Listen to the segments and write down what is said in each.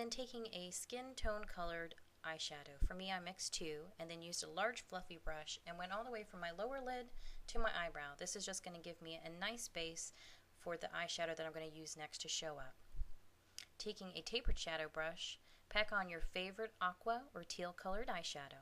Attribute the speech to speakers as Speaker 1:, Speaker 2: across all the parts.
Speaker 1: then taking a skin tone colored eyeshadow. For me, I mixed two and then used a large fluffy brush and went all the way from my lower lid to my eyebrow. This is just going to give me a nice base for the eyeshadow that I'm going to use next to show up. Taking a tapered shadow brush, pack on your favorite aqua or teal colored eyeshadow.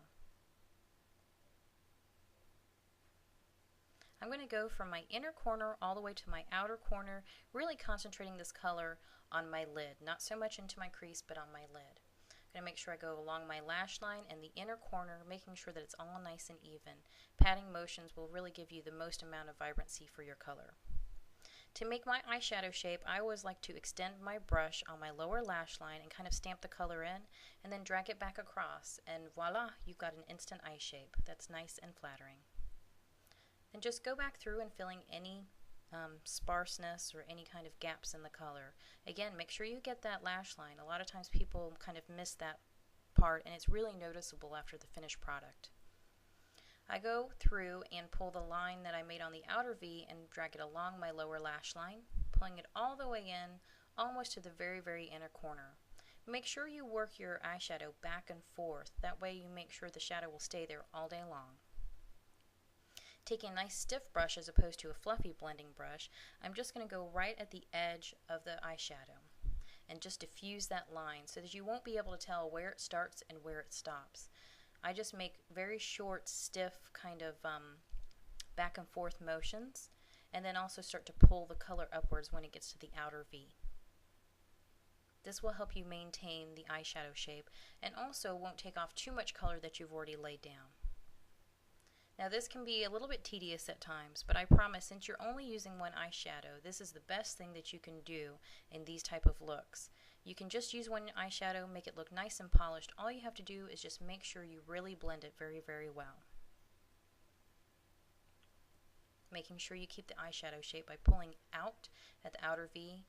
Speaker 1: I'm going to go from my inner corner all the way to my outer corner, really concentrating this color on my lid, not so much into my crease, but on my lid. I'm going to make sure I go along my lash line and the inner corner, making sure that it's all nice and even. Patting motions will really give you the most amount of vibrancy for your color. To make my eyeshadow shape, I always like to extend my brush on my lower lash line and kind of stamp the color in, and then drag it back across, and voila, you've got an instant eye shape that's nice and flattering. And just go back through and filling any sparseness or any kind of gaps in the color. Again, make sure you get that lash line. A lot of times people kind of miss that part, and it's really noticeable after the finished product. I go through and pull the line that I made on the outer V and drag it along my lower lash line, pulling it all the way in, almost to the very, very inner corner. Make sure you work your eyeshadow back and forth. That way you make sure the shadow will stay there all day long. Taking a nice stiff brush as opposed to a fluffy blending brush, I'm just going to go right at the edge of the eyeshadow and just diffuse that line so that you won't be able to tell where it starts and where it stops. I just make very short, stiff kind of back and forth motions, and then also start to pull the color upwards when it gets to the outer V. This will help you maintain the eyeshadow shape and also won't take off too much color that you've already laid down. Now this can be a little bit tedious at times, but I promise since you're only using one eyeshadow, this is the best thing that you can do in these type of looks. You can just use one eyeshadow, make it look nice and polished. All you have to do is just make sure you really blend it very, very well. Making sure you keep the eyeshadow shape by pulling out at the outer V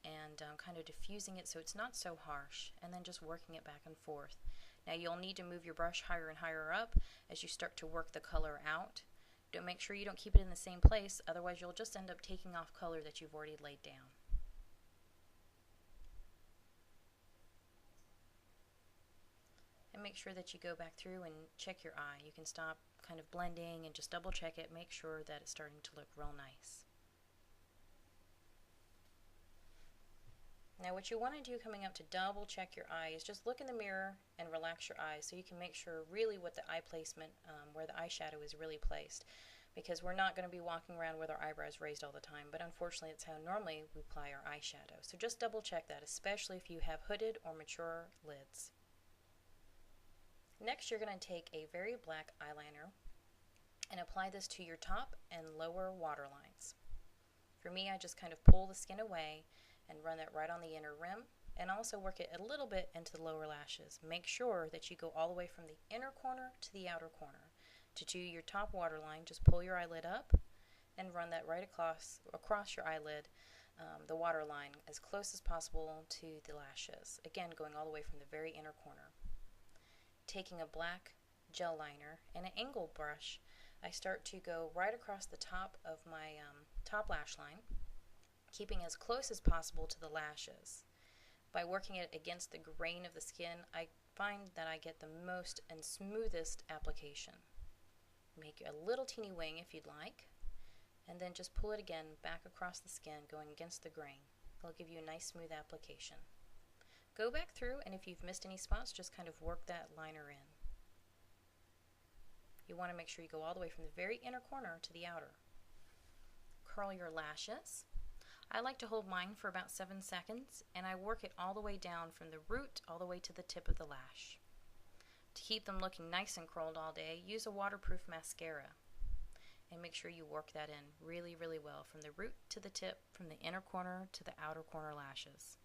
Speaker 1: and kind of diffusing it so it's not so harsh, and then just working it back and forth. Now you'll need to move your brush higher and higher up as you start to work the color out. Don't make sure you don't keep it in the same place, otherwise you'll just end up taking off color that you've already laid down. And make sure that you go back through and check your eye. You can stop kind of blending and just double check it, make sure that it's starting to look real nice. Now what you want to do coming up to double check your eye is just look in the mirror and relax your eyes so you can make sure really what the eye placement, where the eyeshadow is really placed, because we're not going to be walking around with our eyebrows raised all the time, but unfortunately it's how normally we apply our eyeshadow. So just double check that, especially if you have hooded or mature lids. Next you're going to take a very black eyeliner and apply this to your top and lower waterlines. For me, I just kind of pull the skin away and run that right on the inner rim, and also work it a little bit into the lower lashes. Make sure that you go all the way from the inner corner to the outer corner. To do your top waterline, just pull your eyelid up and run that right across your eyelid, the waterline, as close as possible to the lashes. Again, going all the way from the very inner corner. Taking a black gel liner and an angled brush, I start to go right across the top of my top lash line, keeping as close as possible to the lashes. By working it against the grain of the skin, I find that I get the most and smoothest application. Make a little teeny wing if you'd like, and then just pull it again back across the skin, going against the grain. It'll give you a nice smooth application. Go back through, and if you've missed any spots, just kind of work that liner in. You want to make sure you go all the way from the very inner corner to the outer. Curl your lashes. I like to hold mine for about 7 seconds, and I work it all the way down from the root all the way to the tip of the lash. To keep them looking nice and curled all day, use a waterproof mascara. And make sure you work that in really, really well from the root to the tip, from the inner corner to the outer corner lashes.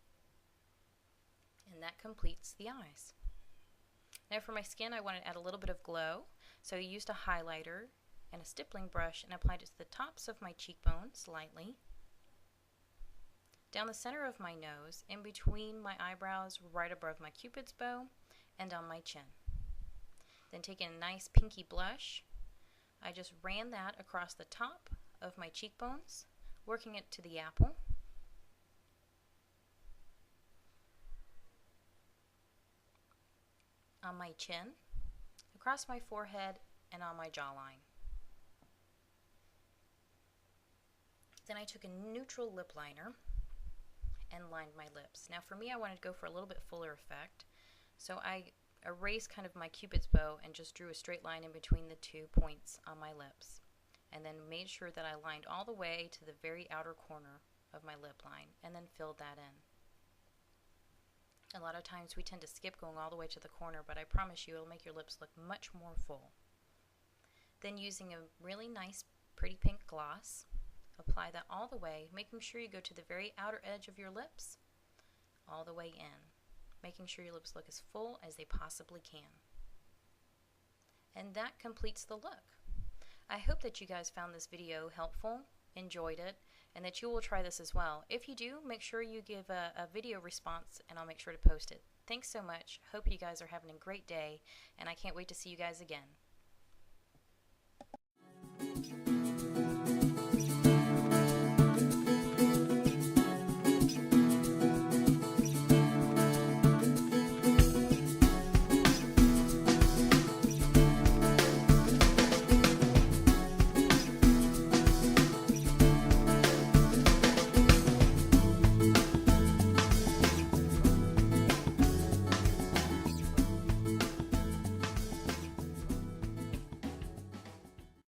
Speaker 1: And that completes the eyes. Now for my skin, I want to add a little bit of glow, so I used a highlighter and a stippling brush and applied it to the tops of my cheekbones lightly, down the center of my nose, in between my eyebrows, right above my cupid's bow, and on my chin. Then taking a nice pinky blush, I just ran that across the top of my cheekbones, working it to the apple. on my chin, across my forehead, and on my jawline. Then I took a neutral lip liner and lined my lips. Now for me, I wanted to go for a little bit fuller effect, so I erased kind of my cupid's bow and just drew a straight line in between the 2 points on my lips, and then made sure that I lined all the way to the very outer corner of my lip line and then filled that in. A lot of times we tend to skip going all the way to the corner, but I promise you it'll make your lips look much more full. Then using a really nice pretty pink gloss, apply that all the way, making sure you go to the very outer edge of your lips, all the way in, making sure your lips look as full as they possibly can. And that completes the look. I hope that you guys found this video helpful, enjoyed it, and that you will try this as well. If you do, make sure you give a video response and I'll make sure to post it. Thanks so much. Hope you guys are having a great day, and I can't wait to see you guys again.